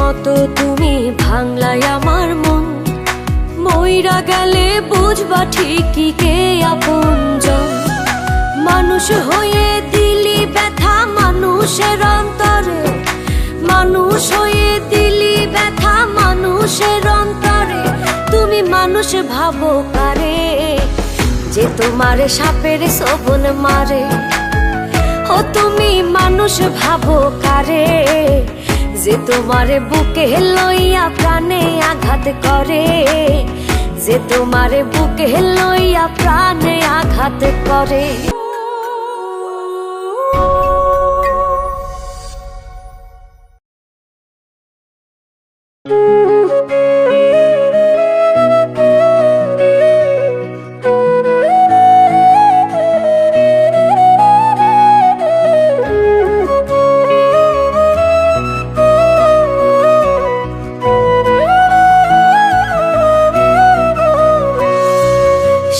মতো তুমি ভাঙলাই আমার মন। মইরা গেলে বুঝবা ঠিকই কে আপনজন। মানুষ হয়ে দিলি ব্যথা মানুষের অন্তরে, মানুষ হয়ে দিলি ব্যথা মানুষের অন্তরে। তুমি মানুষ ভাবো কারে, যে তোমারে সাপের ছোবল মারে। ও তুমি মানুষ ভাবো কারে, যে তোমারে বুকে লইয়া প্রাণে আঘাত করে, যে তোমারে বুকে লইয়া প্রাণে আঘাত করে।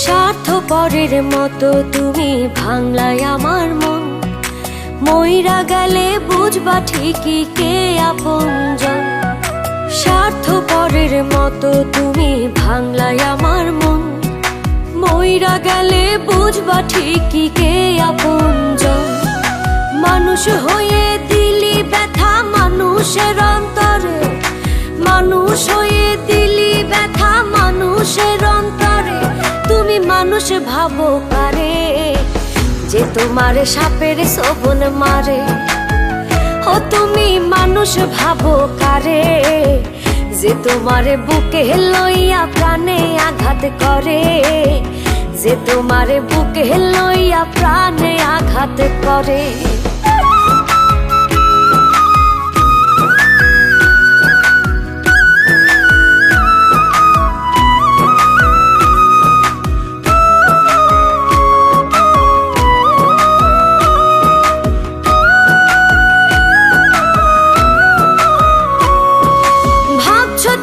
স্বার্থপরের মতো তুমি ভাঙলাই আমার মন। মইরা গেলে বুঝবা ঠিকই কে আপনজন। স্বার্থপরের মতো তুমি ভাঙলাই আমার মন। মইরা গেলে বুঝবা ঠিকই কে আপনজন। মানুষ হয়ে দিলি ব্যথা মানুষের অন্তরে, মানুষ হয়ে দিলি ব্যথা মানুষের অন্তরে। তুমি মানুষ ভাবো কারে, যে তোমারে সাপের ছোবল মারে। ও তুমি মানুষ ভাবো কারে, যে তোমারে বুকে লইয়া প্রাণে আঘাত করে, যে তোমারে বুকে লইয়া প্রাণে আঘাত করে।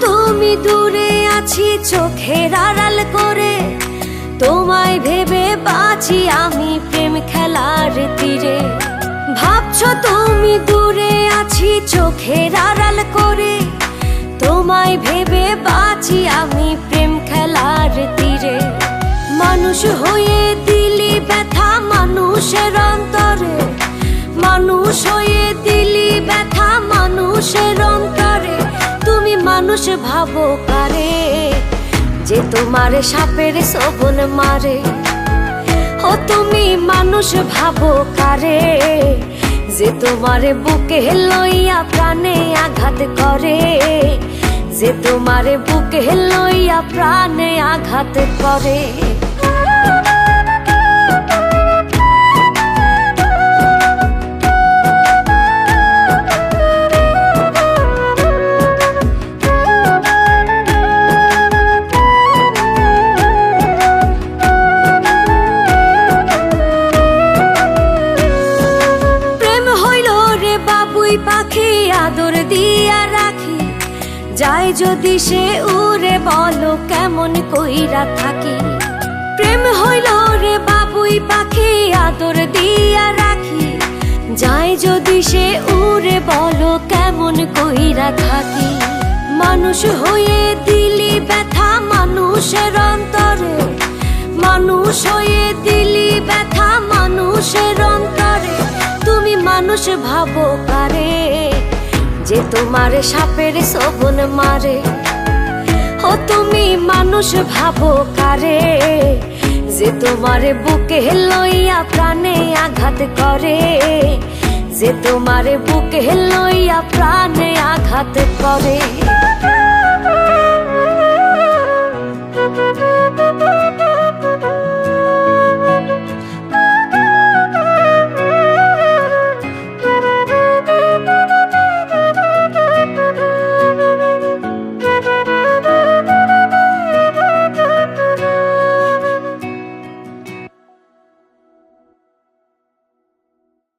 তুমি দূরে আছি চোখের আড়াল করে, তোমায় ভেবে বাঁচি আমি প্রেম খেলার তীরে। ভাবছো তুমি দূরে আছি চোখের আড়াল করে, তোমায় ভেবে বাঁচি আমি প্রেম খেলার তীরে। মানুষ হয়ে দিলি ব্যথা মানুষের অন্তরে, মানুষ হয়ে দিলি ব্যথা মানুষের অন্তরে। তুমি মানুষ ভাবো কারে, যে তোমারে সাপের ছোবল মারে। ও তুমি মানুষ ভাবো কারে, যে তোমারে বুকে লইয়া প্রাণে আঘাত করে, যে তোমারে বুকে লইয়া প্রাণে আঘাত করে। পাখি আদর দিয়া রাখি, যাই যদি সে উড়ে বলো কেমন কইরা থাকি। প্রেম হইল রে বাবুই পাখি আদর দিয়া রাখি, যাই যদি সে উড়ে বলো কেমন কইরা থাকি। মানুষ হয়ে দিলি ব্যথা মানুষের অন্তরে, মানুষ হয়ে দিলি ব্যথা মানুষের অন্তরে। তুমি মানুষ ভাবো কারে, যে তোমারে সাপের ছোবল মারে। ও তুমি মানুষ ভাবো কারে, যে তোমারে বুকে লইয়া প্রাণে আঘাত করে, যে তোমারে বুকে লইয়া প্রাণে আঘাত করে।